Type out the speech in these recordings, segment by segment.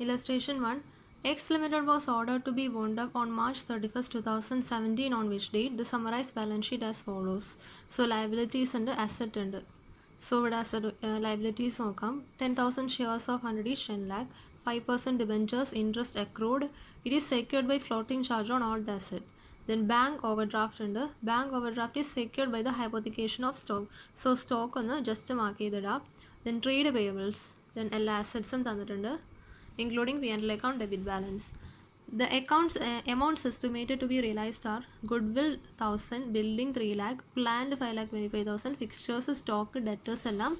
Illustration 1. X Limited was ordered to be wound up on March 31st, 2017, on which date? The summarized balance sheet as follows. So liabilities and asset ഉണ്ട്. So ഇവിടെ asset liabilities നോക്കാം. 10,000 shares of 100 each 10 lakh, 5% debentures, interest accrued. It is secured by floating charge on all the asset. Then bank overdraft ഉണ്ട്. Bank overdraft is secured by the hypothecation of stock. So stock ഒന്ന് just mark ചെയ്തിടാം. Then trade payables. Then എല്ലാ assetsഉം തന്നിട്ടുണ്ട്, including P&L account, debit balance. The accounts amounts estimated to be realized are goodwill 1000, building 3 lakh, planned 5,25,000, fixtures, stock, debtors എല്ലാം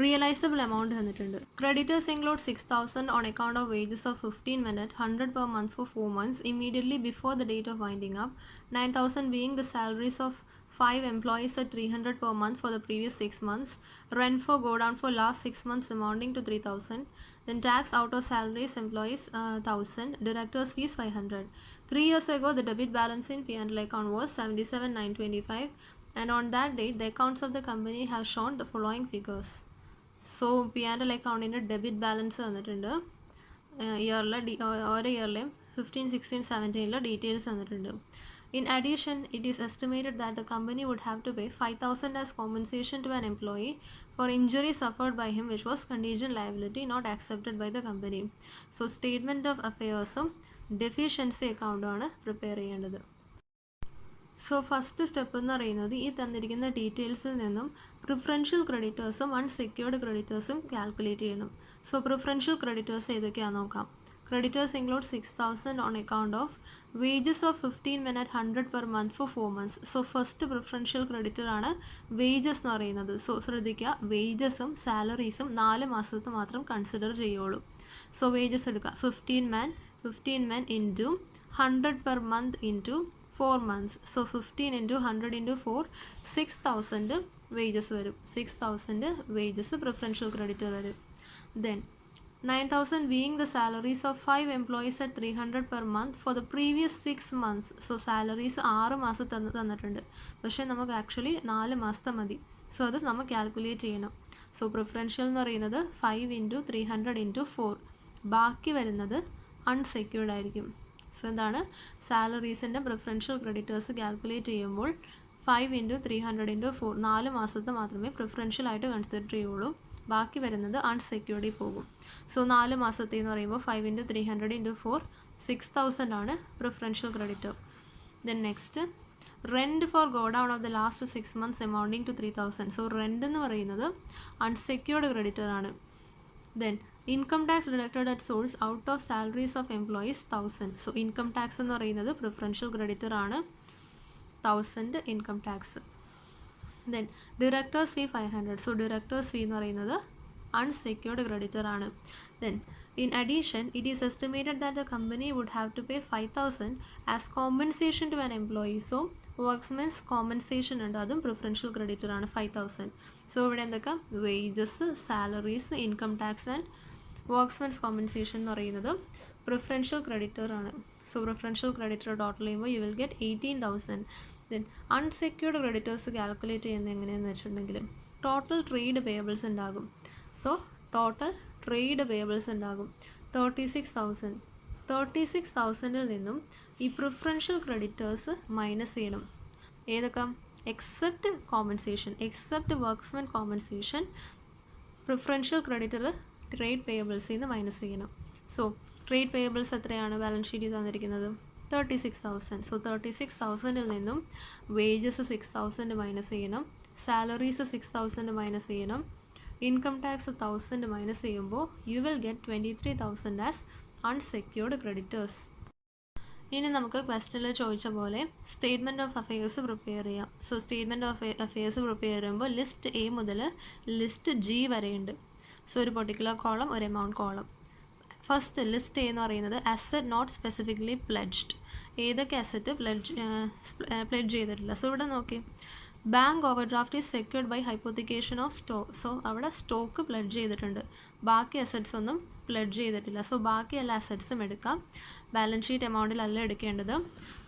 realizable amount തന്നിട്ടുണ്ട്. Creditors include 6,000 on account of wages of 15 minutes, 100 per month for 4 months immediately before the date of winding up, 9,000 being the salaries of 5 employees at 300 per month for the previous 6 months, rent for go down for last 6 months amounting to 3,000, then tax out of salaries employees 1,000, directors fees 500. 3 years ago the debit balance in P&L account was 77,925, and on that date the accounts of the company have shown the following figures. So P&L account in debit balance തന്നിട്ടുണ്ട്, ഇയറിലെ ഓരോ ഇയറിലെയും 15, 16, 17 details തന്നിട്ടുണ്ട്. In addition, it is estimated that the company would have to pay 5,000 as compensation to an employee for injury suffered by him, which was contingent liability not accepted by the company. So statement of affairs deficiency account ആണ് prepare ചെയ്യേണ്ടത്. So first step എന്ന് പറയുന്നത് ഈ തന്നിരിക്കുന്ന ഡീറ്റെയിൽസിൽ നിന്നും preferential ക്രെഡിറ്റേഴ്സും unsecured ക്രെഡിറ്റേഴ്സും calculate ചെയ്യണം. So preferential creditors ഏതൊക്കെയാണെന്ന് നോക്കാം. Creditors include 6,000 on account of wages of 15 minutes, 100 per month for 4 months. So first preferential creditor ആണ് വേജസ് എന്ന് പറയുന്നത്. സോ ശ്രദ്ധിക്കുക, വേജസും സാലറീസും 4 മാസത്തെ മാത്രം കൺസിഡർ ചെയ്യുള്ളൂ. സോ വേജസ് എടുക്കുക, 15 men into 100 per month into 4 months. So 15 into 100 into 4, 6,000 wages വരും. 6,000 wages preferential creditor വരും. Then 9,000 being the salaries of 5 employees at 300 per month for the previous 6 months. So salaries 6 മാസം തന്നിട്ടുണ്ട്, പക്ഷേ നമുക്ക് actually 4 മാസത്തെ മതി. So അത് നമ്മൾ കാൽക്കുലേറ്റ് ചെയ്യണം. സോ പ്രിഫറൻഷ്യൽ എന്ന് പറയുന്നത് 5 into 300 into 4, ബാക്കി വരുന്നത് അൺസെക്യൂർഡ് ആയിരിക്കും. സോ എന്താണ്, സാലറീസിൻ്റെ പ്രിഫറൻഷ്യൽ ക്രെഡിറ്റേഴ്സ് കാൽക്കുലേറ്റ് ചെയ്യുമ്പോൾ 5 into 300 into 4, 4 മാസത്തെ മാത്രമേ പ്രിഫറൻഷ്യൽ ആയിട്ട് കൺസിഡർ ചെയ്യുള്ളൂ, ബാക്കി വരുന്നത് അൺസെക്യൂർഡിൽ പോകും. സോ 4 മാസത്തെ എന്ന് പറയുമ്പോൾ 5 into 300 into 4, 6,000 ആണ് preferential creditor. Then next rent for godown of the last 6 months amounting to 3,000. So rent എന്ന് പറയുന്നത് അൺസെക്യൂർഡ് ക്രെഡിറ്റർ ആണ്. Then income tax deducted at source out of salaries of employees 1,000. So income tax എന്ന് പറയുന്നത് preferential creditor ആണ്, 1,000 income tax. Then directors fee 500. So directors fee എന്ന് പറയുന്നത് unsecured creditor ആണ്. Then in addition it is estimated that the company would have to pay 5,000 as compensation to an employee. So workmen's compensation ഉണ്ട്, അതും preferential creditor ആണ്, 5,000. So ഇവിടെ എന്തൊക്കെ, wages, salaries, income tax and workmen's compensation എന്ന് പറയുന്നത് preferential creditor ആണ്. So preferential creditor total ചെയ്യുമ്പോൾ you will get 18,000. Then unsecured creditors calculate ചെയ്യുന്നത് എങ്ങനെയാണെന്ന് വെച്ചിട്ടുണ്ടെങ്കിൽ ടോട്ടൽ ട്രേഡ് പേയബിൾസ് ഉണ്ടാകും. സോ ടോട്ടൽ ട്രേഡ് പേയബിൾസ് ഉണ്ടാകും 36,000. 36,000ൽ നിന്നും ഈ പ്രിഫറൻഷ്യൽ ക്രെഡിറ്റേഴ്സ് മൈനസ് ചെയ്യണം. ഏതൊക്കെ, except compensation, except workmen compensation, preferential creditor trade പേയബിൾസിൽ നിന്ന് മൈനസ് ചെയ്യണം. സോ ട്രേഡ് പേയബിൾസ് എത്രയാണ് ബാലൻസ് ഷീറ്റിൽ തന്നിരിക്കുന്നത്, 36,000. സോ 36,000ൽ നിന്നും വേജസ് 6,000 മൈനസ് ചെയ്യണം, സാലറീസ് 6,000 മൈനസ് ചെയ്യണം, ഇൻകം ടാക്സ് 1,000 മൈനസ് ചെയ്യുമ്പോൾ you will get 23,000 as unsecured creditors. ഇനി നമുക്ക് ക്വസ്റ്റനിൽ ചോദിച്ച പോലെ സ്റ്റേറ്റ്മെൻറ്റ് ഓഫ് അഫെയേഴ്സ് പ്രിപ്പയർ ചെയ്യാം. So statement of affairs prepare ചെയ്യുമ്പോൾ ലിസ്റ്റ് എ മുതൽ ലിസ്റ്റ് ജി വരെയുണ്ട്. സോ ഒരു പെർട്ടിക്കുലർ കോളം, ഒരു എമൗണ്ട് കോളം. ഫസ്റ്റ് ലിസ്റ്റ് എന്ന് പറയുന്നത് അസറ്റ് നോട്ട് സ്പെസിഫിക്കലി പ്ലെഡ്ജ്ഡ്. ഏതൊക്കെ അസറ്റ് പ്ലെഡ്ജ് ചെയ്തിട്ടില്ല. സോ ഇവിടെ നോക്കി, bank overdraft is secured by hypothecation of stock. So അവിടെ സ്റ്റോക്ക് പ്ലെഡ്ജ് ചെയ്തിട്ടുണ്ട്, ബാക്കി അസറ്റ്സ് ഒന്നും പ്ലെഡ്ജ് ചെയ്തിട്ടില്ല. സോ ബാക്കി എല്ലാ അസറ്റ്സും എടുക്കാം. ബാലൻസ് ഷീറ്റ് എമൗണ്ടിലല്ല എടുക്കേണ്ടത്,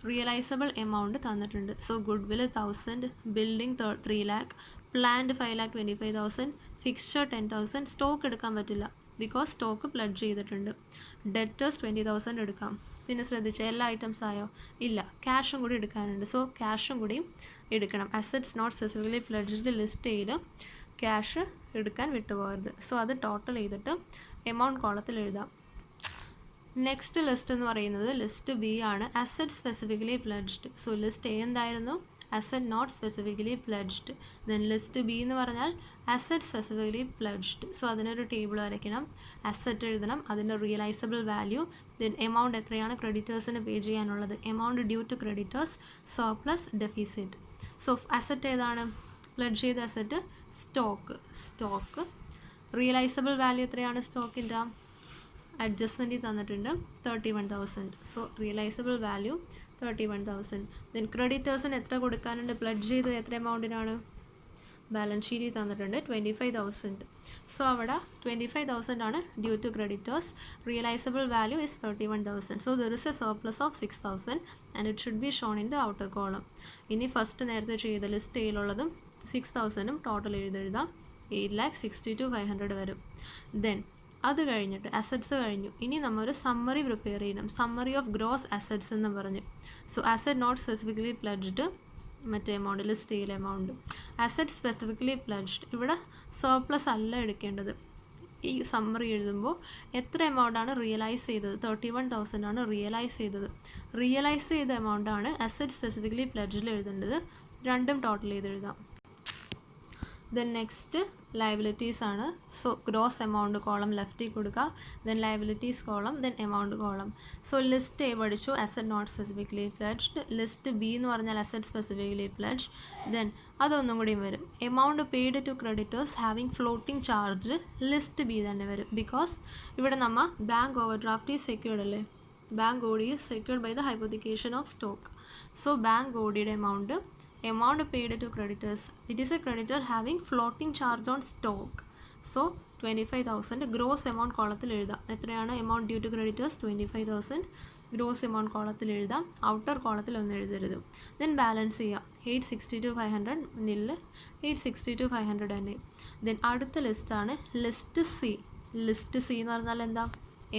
റിയലൈസബിൾ എമൗണ്ട് തന്നിട്ടുണ്ട്. So good will 1,000, building 3 lakh, planned 5,25,000, fixture 10,000. Stock എടുക്കാൻ പറ്റില്ല, ബിക്കോസ് സ്റ്റോക്ക് പ്ലഡ്ജ് ചെയ്തിട്ടുണ്ട്. ഡെറ്റേഴ്സ് 20,000 എടുക്കാം. പിന്നെ ശ്രദ്ധിച്ച എല്ലാ ഐറ്റംസ് ആയോ? ഇല്ല, ക്യാഷും കൂടി എടുക്കാനുണ്ട്. സോ ക്യാഷും കൂടി എടുക്കണം. Assets not specifically pledged list ചെയ്ത് ക്യാഷ് എടുക്കാൻ വിട്ടുപോകരുത്. സോ അത് ടോട്ടൽ ചെയ്തിട്ട് എമൗണ്ട് കോളത്തിൽ എഴുതാം. നെക്സ്റ്റ് ലിസ്റ്റ് എന്ന് പറയുന്നത് ലിസ്റ്റ് ബി ആണ്. Asset specifically pledged. So list A എന്തായിരുന്നു? Asset not specifically pledged. Then list B എന്ന് പറഞ്ഞാൽ അസറ്റ് സ്പെസിഫിക്കലി പ്ലഡ്ജ്ഡ്. സോ അതിനൊരു ടേബിൾ വരയ്ക്കണം. അസറ്റ് എഴുതണം, അതിൻ്റെ റിയലൈസബിൾ വാല്യൂ, ദെൻ എമൗണ്ട് എത്രയാണ് ക്രെഡിറ്റേഴ്സിന് പേ ചെയ്യാനുള്ളത്, amount due to creditors, surplus, deficit. So asset ഏതാണ്? പ്ലഡ്ജ് ചെയ്ത അസറ്റ് സ്റ്റോക്ക്. റിയലൈസബിൾ വാല്യൂ എത്രയാണ് സ്റ്റോക്കിൻ്റെ? അഡ്ജസ്റ്റ്മെൻറ്റിൽ തന്നിട്ടുണ്ട് 31,000. So realisable value 31,000. ദെൻ ക്രെഡിറ്റേഴ്സിന് എത്ര കൊടുക്കാനുണ്ട്? പ്ലഡ്ജ് ചെയ്ത് എത്ര എമൗണ്ടിനാണ്? ബാലൻസ് ഷീറ്റിൽ തന്നിട്ടുണ്ട് 25,000. സോ അവിടെ 25,000 ആണ് due to creditors. Realisable value is 31,000. So there is a surplus of 6,000 and it should be shown in the outer column. ഇനി ഫസ്റ്റ് നേരത്തെ ചെയ്ത ലിസ്റ്റ് എയിലുള്ളതും 6,000 ടോട്ടൽ എഴുതാം. 8,62,500 വരും. ദെൻ അത് കഴിഞ്ഞിട്ട് അസറ്റ്സ് കഴിഞ്ഞു. ഇനി നമ്മൾ ഒരു സമ്മറി പ്രിപ്പയർ ചെയ്യണം. സമ്മറി ഓഫ് ഗ്രോസ് അസറ്റ്സ് എന്ന് പറഞ്ഞ്. So asset not specifically pledged മറ്റേ എമൗണ്ട്, ലിസ്റ്റ് ചെയ്യൽ എമൗണ്ട്. അസറ്റ് സ്പെസിഫിക്കലി പ്ലഡ്ജ്ഡ്, ഇവിടെ സർപ്ലസ് അല്ല എടുക്കേണ്ടത്. ഈ സമ്മറി എഴുതുമ്പോൾ എത്ര എമൗണ്ടാണ് റിയലൈസ് ചെയ്തത്? 31,000 ആണ് റിയലൈസ് ചെയ്തത്. റിയലൈസ് ചെയ്ത എമൗണ്ടാണ് അസറ്റ് സ്പെസിഫിക്കലി പ്ലഡ്ജിൽ എഴുതേണ്ടത്. രണ്ടും ടോട്ടൽ ചെയ്ത് എഴുതാം. ദെൻ നെക്സ്റ്റ് ലയബിലിറ്റീസ് ആണ്. സോ ഗ്രോസ് എമൗണ്ട് കോളം ലെഫ്റ്റിൽ കൊടുക്കുക, then liabilities column, then amount column. So list A പഠിച്ചു, asset not specifically pledged. List B എന്ന് പറഞ്ഞാൽ അസറ്റ് സ്പെസിഫിക്കലി പ്ലഡ്ജ്ഡ്. ദെൻ അതൊന്നും കൂടിയും വരും. Amount paid to creditors having floating charge list B തന്നെ വരും. ബിക്കോസ് ഇവിടെ നമ്മൾ bank overdraft is secured അല്ലേ? Bank OD is secured by the hypothecation of stock. So bank ഓഡിയുടെ amount paid to creditors, it is a creditor having floating charge on stock. So 25,000 gross amount കോളത്തിൽ എഴുതാം. എത്രയാണ് amount due to creditors? 25,000. Gross amount കോളത്തിൽ എഴുതാം, outer കോളത്തിൽ ഒന്നും എഴുതരുത്. Then balance ചെയ്യാം. 862,500 നില്ല് 862,500 തന്നെ. ദെൻ അടുത്ത ലിസ്റ്റാണ് ലിസ്റ്റ് സി. ലിസ്റ്റ് സി എന്ന് പറഞ്ഞാൽ എന്താ?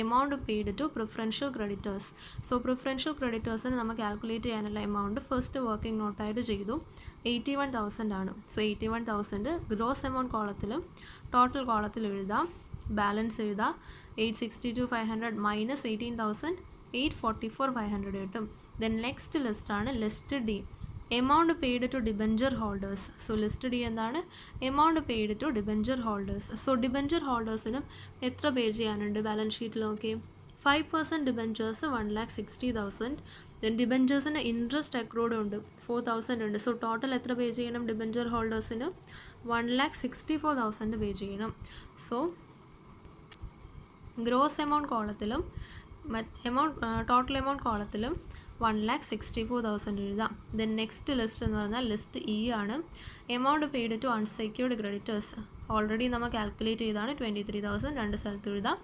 Amount paid to preferential creditors. So preferential ക്രെഡിറ്റേഴ്സിന് നമ്മൾ കാൽക്കുലേറ്റ് ചെയ്യാനുള്ള എമൗണ്ട് ഫസ്റ്റ് വർക്കിംഗ് നോട്ടായിട്ട് ചെയ്തു. 81,000 ആണ്. സോ 81,000 ഗ്രോസ് എമൗണ്ട് കോളത്തിലും ടോട്ടൽ കോളത്തിൽ എഴുതാം. ബാലൻസ് എഴുതാം. 862,500 മൈനസ് 18,000 844,500 കിട്ടും. ദെൻ നെക്സ്റ്റ് ലിസ്റ്റാണ് list D. Amount paid to debenture holders. So list D എന്താണ്? Amount paid to debenture holders. So debenture ഹോൾഡേഴ്സിനും എത്ര പേ ചെയ്യാനുണ്ട് ബാലൻസ് ഷീറ്റിൽ? നോക്കി, 5% ഡിബഞ്ചേഴ്സ് 1,60,000. ദെൻ ഡിബഞ്ചേഴ്സിന് ഇൻട്രസ്റ്റ് അക്രൂഡ് ഉണ്ട് 4,000 ഉണ്ട്. സോ ടോട്ടൽ എത്ര പേ ചെയ്യണം ഡിബഞ്ചർ ഹോൾഡേഴ്സിന്? 1,64,000 പേ ചെയ്യണം. സോ ഗ്രോസ് എമൗണ്ട് കോളത്തിലും ടോട്ടൽ എമൗണ്ട് കോളത്തിലും 1,64,000 എഴുതാം. ദെൻ നെക്സ്റ്റ് ലിസ്റ്റ് എന്ന് പറഞ്ഞാൽ ലിസ്റ്റ് ഇ ആണ്. Amount paid to unsecured creditors already നമ്മൾ കാൽക്കുലേറ്റ് ചെയ്താണ്. 23,000 രണ്ട് സ്ഥലത്ത് എഴുതാം.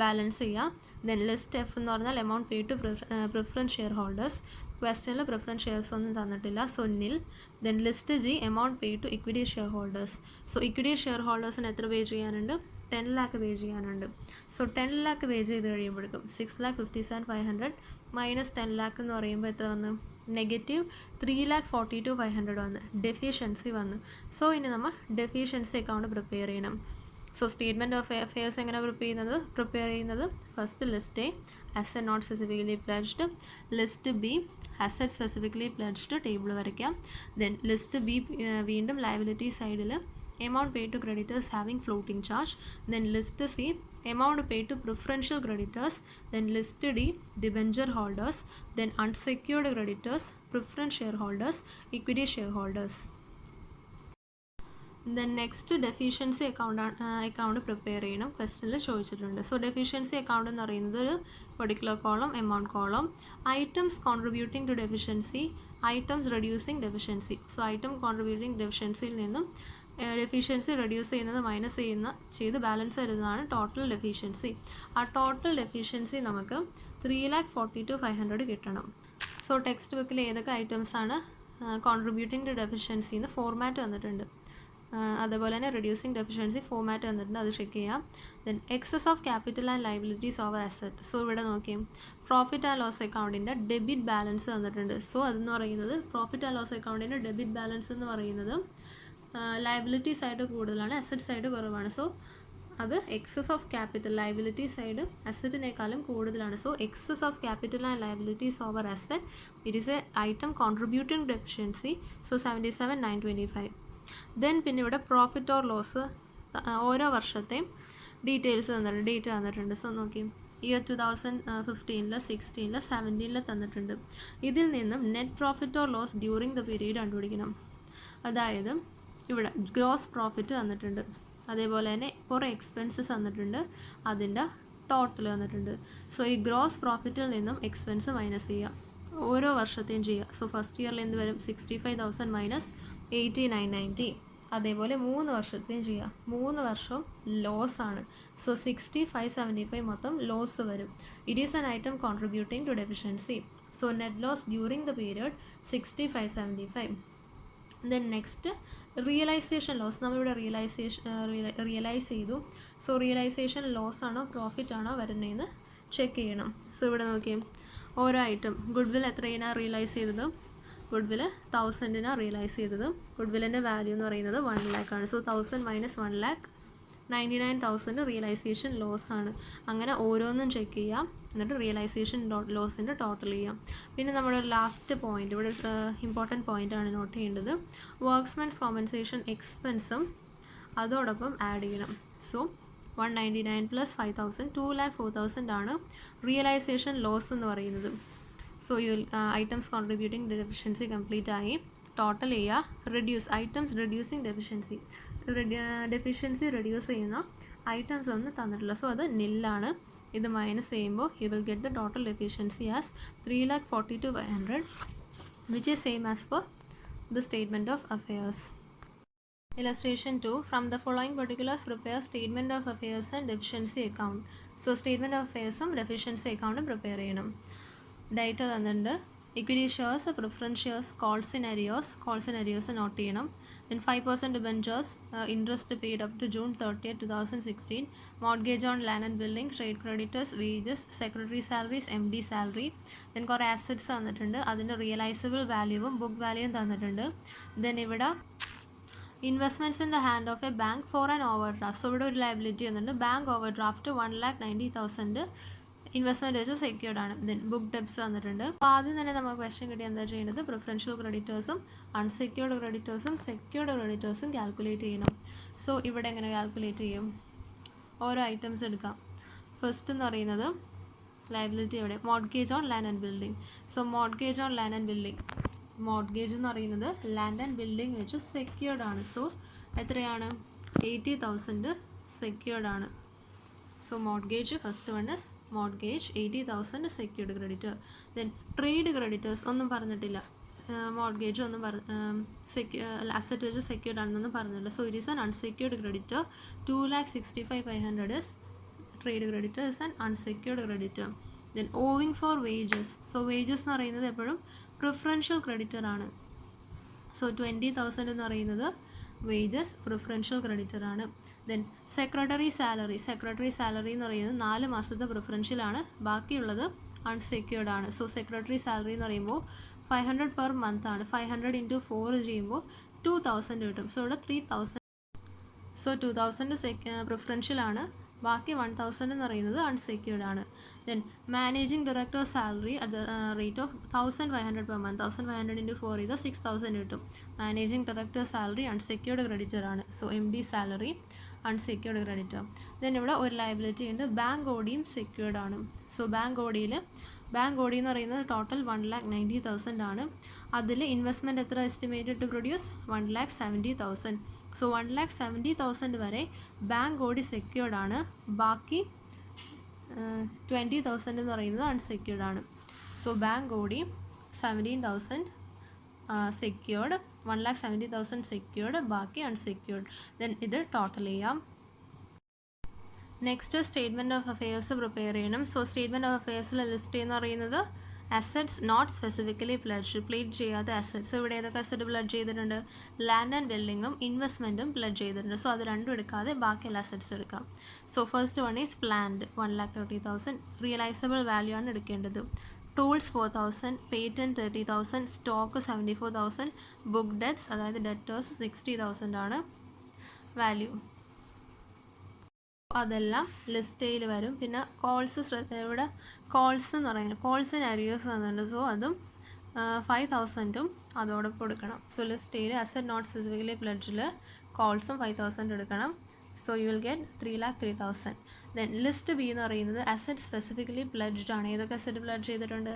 ബാലൻസ് ചെയ്യാം. ദെൻ ലിസ്റ്റ് എഫ് എന്ന് പറഞ്ഞാൽ amount paid to preference share holders. ക്വസ്റ്റനിൽ പ്രിഫറൻസ് ഷെയർസ് ഒന്നും തന്നിട്ടില്ല, so nil. Then list G amount paid to equity share holders. So equity share ഹോൾഡേഴ്സിന് എത്ര പേ ചെയ്യാനുണ്ട്? 10 lakh പേ ചെയ്യാനുണ്ട്. സോ 10 lakh പേ ചെയ്ത് കഴിയുമ്പോഴേക്കും 6,57,500 മൈനസ് 10 lakh എന്ന് പറയുമ്പോൾ എത്ര വന്ന്? നെഗറ്റീവ് 3,42,500 വന്ന്. ഡെഫിഷ്യൻസി വന്നു. സോ ഇനി നമ്മൾ ഡെഫിഷ്യൻസി അക്കൗണ്ട് പ്രിപ്പയർ ചെയ്യണം. സോ സ്റ്റേറ്റ്മെൻറ്റ് ഓഫ് അഫെയർസ് എങ്ങനെ പ്രിപ്പയർ ചെയ്യുന്നത്? First list A asset not specifically pledged. List B asset specifically pledged table വരയ്ക്കാം. ദെൻ ലിസ്റ്റ് ബി വീണ്ടും ലയബിലിറ്റി സൈഡിൽ amount paid to creditors having floating charge. Then list C amount paid to preferential creditors. Then list D debenture holders. Then unsecured creditors, preference shareholders, equity shareholders. Then next deficiency account prepare ചെയ്യണം. ക്വസ്റ്റനിൽ ചോദിച്ചിട്ടുണ്ട്. So deficiency account എന്ന് പറയുന്നത് ഒരു particular column, amount column. Items contributing to deficiency, items reducing deficiency. So item contributing ഡെഫിഷ്യൻസിയിൽ നിന്നും deficiency reduce ചെയ്യുന്നത് minus ചെയ്ത് balance വരുന്നതാണ് ടോട്ടൽ ഡെഫിഷ്യൻസി. ആ ടോട്ടൽ ഡെഫിഷ്യൻസി നമുക്ക് 3,42,500 കിട്ടണം. സോ ടെക്സ്റ്റ് ബുക്കിൽ ഏതൊക്കെ ഐറ്റംസാണ് കോൺട്രിബ്യൂട്ടിംഗ് ടു ഡെഫിഷ്യൻസി എന്ന് ഫോർമാറ്റ് തന്നിട്ടുണ്ട്. അതേപോലെ തന്നെ റെഡ്യൂസിങ് ഡെഫിഷ്യൻസി ഫോമാറ്റ് തന്നിട്ടുണ്ട്, അത് ചെക്ക് ചെയ്യാം. Then excess of capital and liabilities over asset. So ഇവിടെ നോക്കിയും പ്രോഫിറ്റ് ആൻഡ് ലോസ് അക്കൗണ്ടിൻ്റെ ഡെബിറ്റ് ബാലൻസ് തന്നിട്ടുണ്ട്. സോ അതെന്ന് പറയുന്നത് പ്രോഫിറ്റ് ആൻഡ് ലോസ് അക്കൗണ്ടിൻ്റെ ഡെബിറ്റ് ബാലൻസ് എന്ന് പറയുന്നത് ലയബിലിറ്റി സൈഡ് കൂടുതലാണ്, അസറ്റ് സൈഡ് കുറവാണ്. സോ അത് excess of capital, liability side അസറ്റിനേക്കാളും കൂടുതലാണ്. So excess of capital and liabilities over asset, it is a item contributing deficiency. So 77,925. Then പിന്നെ ഇവിടെ പ്രോഫിറ്റ് ഓർ ലോസ് ഓരോ വർഷത്തെയും ഡീറ്റെയിൽസ് തന്നിട്ടുണ്ട്, ഡേറ്റ് തന്നിട്ടുണ്ട്. സോ നോക്കി ഇയർ 2015, 16, 17 തന്നിട്ടുണ്ട്. ഇതിൽ നിന്നും net profit or loss during the period കണ്ടുപിടിക്കണം. അതായത് ഇവിടെ ഗ്രോസ് പ്രോഫിറ്റ് തന്നിട്ടുണ്ട്, അതേപോലെ തന്നെ കുറേ എക്സ്പെൻസസ് തന്നിട്ടുണ്ട്, അതിൻ്റെ ടോട്ടൽ തന്നിട്ടുണ്ട്. സോ ഈ ഗ്രോസ് പ്രോഫിറ്റിൽ നിന്നും എക്സ്പെൻസ് മൈനസ് ചെയ്യുക, ഓരോ വർഷത്തെയും ചെയ്യുക. സോ ഫസ്റ്റ് ഇയറിൽ എന്ത് വരും? 65,000 മൈനസ് 80,990. അതേപോലെ 3 വർഷത്തെയും ചെയ്യുക. 3 വർഷവും ലോസ് ആണ്. സോ 60,575 മൊത്തം ലോസ് വരും. It is an item contributing to deficiency. So net loss during the period 60,575. Then next realisation loss. നമ്മളിവിടെ റിയലൈസ് ചെയ്തു. സോ റിയലൈസേഷൻ ലോസ് ആണോ പ്രോഫിറ്റ് ആണോ വരുന്നതെന്ന് ചെക്ക് ചെയ്യണം. സോ ഇവിടെ നോക്കിയും ഓരോ ഐറ്റം, ഗുഡ്വിൽ എത്രയാണ് റിയലൈസ് ചെയ്തത്? ഗുഡ്വിൽ 1000 റിയലൈസ് ചെയ്തത്. ഗുഡ്വില്ലിൻ്റെ വാല്യൂ എന്ന് പറയുന്നത് 1 lakh ആണ്. So 1000 minus 1 lakh 99,000 realisation loss ആണ്. അങ്ങനെ ഓരോന്നും ചെക്ക് ചെയ്യാം, എന്നിട്ട് റിയലൈസേഷൻ ലോസിൻ്റെ ടോട്ടൽ ചെയ്യാം. പിന്നെ നമ്മുടെ ലാസ്റ്റ് പോയിന്റ്, ഇവിടെ ഇമ്പോർട്ടൻറ്റ് പോയിൻ്റ് ആണ് നോട്ട് ചെയ്യേണ്ടത്. വർക്ക്സ്മെൻസ് കോമ്പൻസേഷൻ എക്സ്പെൻസും അതോടൊപ്പം ആഡ് ചെയ്യണം. സോ 199 പ്ലസ് 5,000 2,04,000 ആണ് റിയലൈസേഷൻ ലോസ് എന്ന് പറയുന്നത്. So you items contributing deficiency complete ആയി. ടോട്ടൽ ചെയ്യുക, reduce items reducing deficiency, deficiency reduce ചെയ്യുന്ന ഐറ്റംസ് ഒന്നും തന്നിട്ടില്ല. സോ അത് നില്ലാണ്. ഇത് മൈനസ് ചെയ്യുമ്പോൾ you will get the total deficiency as 3,42,500, which is same as per the statement of affairs. Illustration 2. From the following particulars prepare statement of affairs and deficiency account. So statement of affairs ഉം deficiency account prepare ചെയ്യണം. Data തന്നിട്ടുണ്ട്. Equity shares, preference shares, call scenarios note ചെയ്യണം. Then 5% debentures, interest paid up to June 30, 2016. Mortgage on land and building, trade creditors, wages, secretary salaries, MD salary. Then കുറേ assets തന്നിട്ടുണ്ട്, അതിൻ്റെ realisable വാല്യൂവും book വാല്യൂവും തന്നിട്ടുണ്ട്. Then ഇവിടെ investments in the hand of a bank for an overdraft. So ഇവിടെ ഒരു liability വന്നിട്ടുണ്ട്, ബാങ്ക് ഓവർ ഡ്രാഫ്റ്റ് 1,90,000 ഇൻവെസ്റ്റ്മെൻറ്റ് വെച്ച് സെക്യൂർഡ് ആണ്. ദെൻ ബുക്ക് ഡെപ്സ് വന്നിട്ടുണ്ട്. അപ്പോൾ ആദ്യം തന്നെ നമുക്ക് ക്വസ്റ്റ്യൻ കിട്ടി എന്താ ചെയ്യുന്നത്? പ്രിഫറൻഷ്യൽ ക്രെഡിറ്റേഴ്സും അൺസെക്യൂർഡ് ക്രെഡിറ്റേഴ്സും സെക്യൂർഡ് ക്രെഡിറ്റേഴ്സും കാൽക്കുലേറ്റ് ചെയ്യണം. സോ ഇവിടെ എങ്ങനെ കാൽക്കുലേറ്റ് ചെയ്യും? ഓരോ ഐറ്റംസ് എടുക്കാം. ഫസ്റ്റ് എന്ന് പറയുന്നത് ലയബിലിറ്റി എവിടെ? Mortgage on land and building. So mortgage on land and building, mortgage എന്ന് പറയുന്നത് ലാൻഡ് ആൻഡ് ബിൽഡിംഗ് വെച്ച് സെക്യൂർഡ് ആണ്. സോ എത്രയാണ്? 80,000 സെക്യൂർഡ് ആണ്. So mortgage first one is mortgage 80,000 secured creditor. Then trade creditors ഒന്നും പറഞ്ഞിട്ടില്ല, മോർഗേജ് ഒന്നും അസറ്റ് വെച്ച് സെക്യൂർഡ് ആണെന്നൊന്നും പറഞ്ഞില്ല. So it is an unsecured creditor. 2,65,500 is trade creditor, is an unsecured creditor. Then owing for wages. So wages എന്ന് പറയുന്നത് എപ്പോഴും preferential creditor ആണ്. സോ 20,000 എന്ന് പറയുന്നത് വേജസ് പ്രിഫറൻഷ്യൽ ക്രെഡിറ്റർ ആണ്. ദെൻ സെക്രട്ടറി സാലറി എന്ന് പറയുന്നത് 4 മാസത്തെ പ്രിഫറൻഷ്യലാണ്, ബാക്കിയുള്ളത് അൺസെക്യൂർഡ് ആണ്. സോ സെക്രട്ടറി സാലറി എന്ന് പറയുമ്പോൾ 500 പെർ മന്ത് ആണ്. 500 × 4 ചെയ്യുമ്പോൾ 2,000 കിട്ടും. സോ ഇവിടെ 3,000. സോ 2,000 പ്രിഫറൻഷ്യലാണ്, ബാക്കി 1,000 എന്ന് പറയുന്നത് അൺസെക്യൂർഡ് ആണ്. Then managing director salary at the rate of 1,500 per month. 1,500 × 4 ചെയ്താൽ 6,000 കിട്ടും. Managing director salary unsecured creditor ആണ്. So MD salary unsecured creditor. Then ഇവിടെ ഒരു ലയബിലിറ്റി ഉണ്ട്, ബാങ്ക് ഓഡിയും സെക്യൂർഡ് ആണ്. സോ ബാങ്ക് ഓഡി എന്ന് പറയുന്നത് ടോട്ടൽ 1,90,000 ആണ്. അതിൽ ഇൻവെസ്റ്റ്മെൻറ്റ് എത്ര എസ്റ്റിമേറ്റഡ് ടു പ്രൊഡ്യൂസ്? 1,70,000. സോ 1,70,000 വരെ ബാങ്ക് ഓഡി സെക്യൂർഡ് ആണ്, ബാക്കി 20,000 എന്ന് പറയുന്നത് അൺസെക്യൂർഡ് ആണ്. So bank OD 17,000 secured, 1,70,000 secured, ബാക്കി അൺസെക്യൂർഡ്. ദെൻ ഇത് ടോട്ടൽ ചെയ്യാം. Next statement of affairs prepare ചെയ്യണം. സോ സ്റ്റേറ്റ്മെൻറ്റ് ഓഫ് അഫയേഴ്സിൽ ലിസ്റ്റ് എന്ന് പറയുന്നത് അസറ്റ്സ് നോട്ട് സ്പെസിഫിക്കലി പ്ലഡ്ജ് ചെയ്യാത്ത അസറ്റ്സ്. ഇവിടെ ഏതൊക്കെ അസറ്റ് പ്ലഡ്ജ് ചെയ്തിട്ടുണ്ട്? ലാൻഡ് ആൻഡ് ബിൽഡിങ്ങും ഇൻവെസ്റ്റ്മെൻറ്റും പ്ലഡ്ജ് ചെയ്തിട്ടുണ്ട്. സോ അത് രണ്ടും എടുക്കാതെ ബാക്കിയുള്ള അസറ്റ്സ് എടുക്കാം. So first one is plant 1,30,000. Realisable value ആണ് എടുക്കേണ്ടത്. Tools 4,000, patent 30,000, stock 74,000, book debts അതായത് ഡെറ്റേഴ്സ് 60,000 ആണ് വാല്യൂ. അതെല്ലാം ലിസ്റ്റയിൽ വരും. പിന്നെ കോൾസ് ഇവിടെ കോൾസ് എന്ന് പറയുന്നത് കോൾസിന് അരിയേഴ്സ് വന്നിട്ടുണ്ട്. സോ അതും 5,000ഉം അതോടൊപ്പം കൊടുക്കണം. സോ ലിസ്റ്റയിൽ അസറ്റ് നോട്ട് സ്പെസിഫിക്കലി പ്ലഡ്ജിൽ കോൾസും 5,000 എടുക്കണം. So you will get 3,03,000. Then list B എന്ന് പറയുന്നത് അസറ്റ് സ്പെസിഫിക്കലി പ്ലഡ്ജ്ഡ് ആണ്. ഏതൊക്കെ അസറ്റ് പ്ലഡ്ജ് ചെയ്തിട്ടുണ്ട്?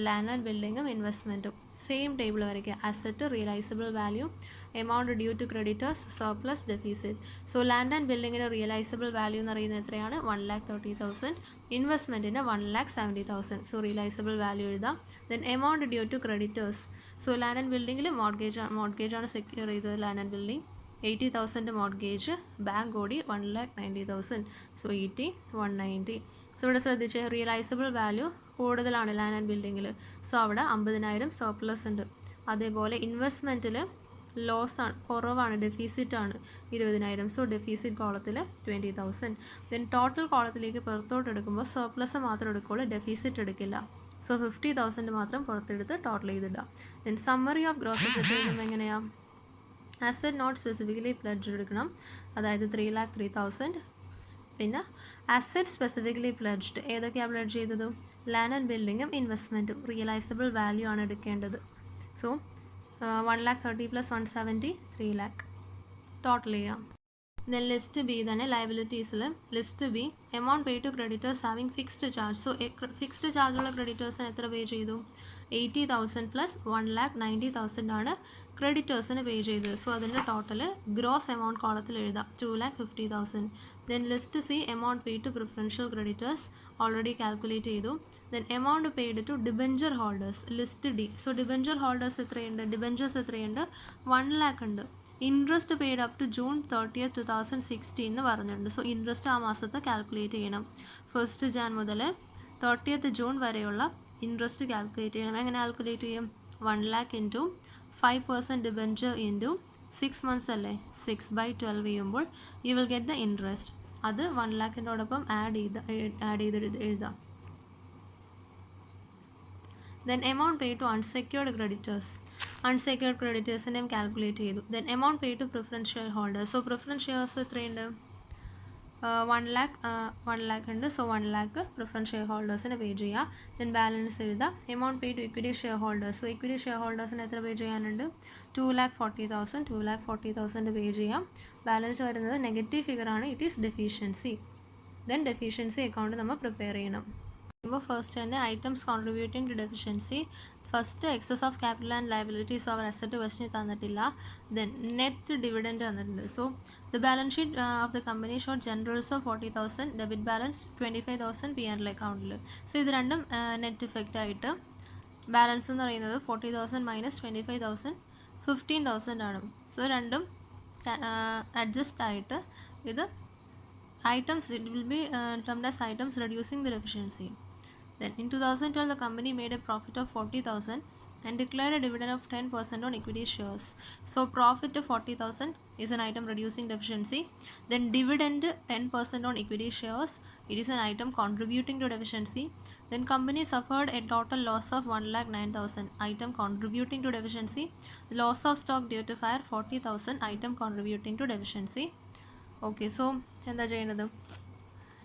ലാൻഡ് ആൻഡ് ബിൽഡിങ്ങും ഇൻവെസ്റ്റ്മെൻറ്റും. സെയിം ടേബിൾ വരയ്ക്കുക. Asset, realisable value, amount due to creditors, surplus, deficit. So land and ബിൽഡിങ്ങിൻ്റെ റിയലൈസബിൾ വാല്യൂ എന്ന് പറയുന്നത് എത്രയാണ്? 1,30,000. ഇൻവെസ്റ്റ്മെൻറ്റിന് 1,70,000. സോ റിയലൈസബിൾ വാല്യൂ എഴുതാം. Then amount due to creditors. So land and ബിൽഡിങ്ങിൽ മോർഗേജാണ് സെക്യൂർ ചെയ്തത്. Land and building 80,000 mortgage, bank ഓടി 1,90,000. So 80, 190. So ഇവിടെ ശ്രദ്ധിച്ച് റിയലൈസബിൾ വാല്യൂ കൂടുതലാണ് ലാൻഡ് ആൻഡ് ബിൽഡിങ്ങിൽ. സോ അവിടെ 50,000 സർപ്ലസ് ഉണ്ട്. അതേപോലെ ഇൻവെസ്റ്റ്മെൻറ്റിൽ ലോസ് ആണ്, കുറവാണ്, ഡെഫിസിറ്റ് ആണ് 20,000. സോ ഡെഫിസിറ്റ് കോളത്തിൽ 20,000. ദെൻ ടോട്ടൽ കോളത്തിലേക്ക് പുറത്തോട്ട് എടുക്കുമ്പോൾ സർപ്ലസ് മാത്രം എടുക്കുകയുള്ളൂ, ഡെഫിസിറ്റ് എടുക്കില്ല. സോ 50,000 മാത്രം പുറത്തെടുത്ത് ടോട്ടൽ ചെയ്തിടാം. Then summary of gross asset എഴുതുമ്പോൾ എങ്ങനെയാണ്? അസറ്റ് നോട്ട് സ്പെസിഫിക്കലി പ്ലഡ്ജ് എടുക്കണം, അതായത് 3,03,000. പിന്നെ അസറ്റ് സ്പെസിഫിക്കലി പ്ലഡ്ജ്ഡ് ഏതൊക്കെയാണ് പ്ലഡ്ജ് ചെയ്തത്? ലാൻഡ് ആൻഡ് ബിൽഡിങ്ങും ഇൻവെസ്റ്റ്മെൻറ്റും. റിയലൈസബിൾ വാല്യൂ ആണ് എടുക്കേണ്ടത്. സോ 1,30,000 + 170, 3,00,000 ടോട്ടൽ ചെയ്യാം. ദെൻ ലിസ്റ്റ് ബി തന്നെ ലയബിലിറ്റീസിൽ list B amount pay to creditors having fixed charge. So fixed ചാർജുള്ള ക്രെഡിറ്റേഴ്സിന് എത്ര പേ ചെയ്തു? 80,000 + 1,90,000 ആണ് ക്രെഡിറ്റേഴ്സിന് പേ ചെയ്തത്. സോ അതിൻ്റെ ടോട്ടൽ ഗ്രോസ് എമൗണ്ട് കോളത്തിൽ എഴുതാം, 2,50,000. Then list C amount pay to preferential creditors already calculate ചെയ്തു. Then amount paid to debenture holders list D. So debenture holders എത്രയുണ്ട്? ഡിബഞ്ചേഴ്സ് എത്രയുണ്ട്? 1,00,000 ഉണ്ട്. Interest paid up to June 30th, 2016 എന്ന് പറഞ്ഞിട്ടുണ്ട്. So interest ആ മാസത്തെ കാൽക്കുലേറ്റ് ചെയ്യണം. 1st Jan മുതൽ 30th June വരെയുള്ള ഇൻട്രസ്റ്റ് കാൽക്കുലേറ്റ് ചെയ്യണം. എങ്ങനെ കാൽക്കുലേറ്റ് ചെയ്യും? 1,00,000 ഇൻറ്റു 5% ഡിബഞ്ചർ ഇൻറ്റു 6 months അല്ലേ, 6/12 ചെയ്യുമ്പോൾ you will get the interest. അത് 1,00,000-ഓടൊപ്പം ആഡ് ചെയ്ത് എഴുതാം. Then amount pay to unsecured creditors. Unsecured ക്രെഡിറ്റേഴ്സിനെയും കാൽക്കുലേറ്റ് ചെയ്തു. Then amount pay to preference share holders. So preference shares എത്രയുണ്ട്? 1,00,000 ഉണ്ട്. സോ 1,00,000 പ്രിഫറൻസ് ഷെയർ ഹോൾഡേഴ്സിന് പേ ചെയ്യുക. ദെൻ ബാലൻസ് എഴുതാം. Amount pay to equity share holders. So equity share ഹോൾഡേഴ്സിന് എത്ര pay ചെയ്യാനുണ്ട്? 2,40,000 പേ ചെയ്യാം. ബാലൻസ് വരുന്നത് നെഗറ്റീവ് ഫിഗറാണ്, it is deficiency. Then deficiency account നമ്മൾ പ്രിപ്പയർ ചെയ്യണം. അപ്പോൾ ഫസ്റ്റ് തന്നെ items contributing to deficiency. First excess of capital and liabilities over asset question തന്നിട്ടില്ല. ദെൻ നെറ്റ് ഡിവിഡൻറ്റ് തന്നിട്ടുണ്ട്. So the balance sheet of the company showed general reserve 40,000, debit balance 25,000 P&L അക്കൗണ്ടിൽ. So ഇത് രണ്ടും net effect ആയിട്ട് balance എന്ന് പറയുന്നത് 40,000 minus 25,000 15,000 ആണ്. So രണ്ടും അഡ്ജസ്റ്റ് ആയിട്ട് ഇത് items, it will be termed as items reducing the deficiency. Then in 2012 the company made a profit of 40,000 and declared a dividend of 10% on equity shares. So profit of 40,000 is an item reducing deficiency. Then dividend 10% on equity shares, it is an item contributing to deficiency. Then company suffered a total loss of 1,09,000, item contributing to deficiency. Loss of stock due to fire 40,000, item contributing to deficiency. Okay, so എന്താ ചെയ്യുന്നത്?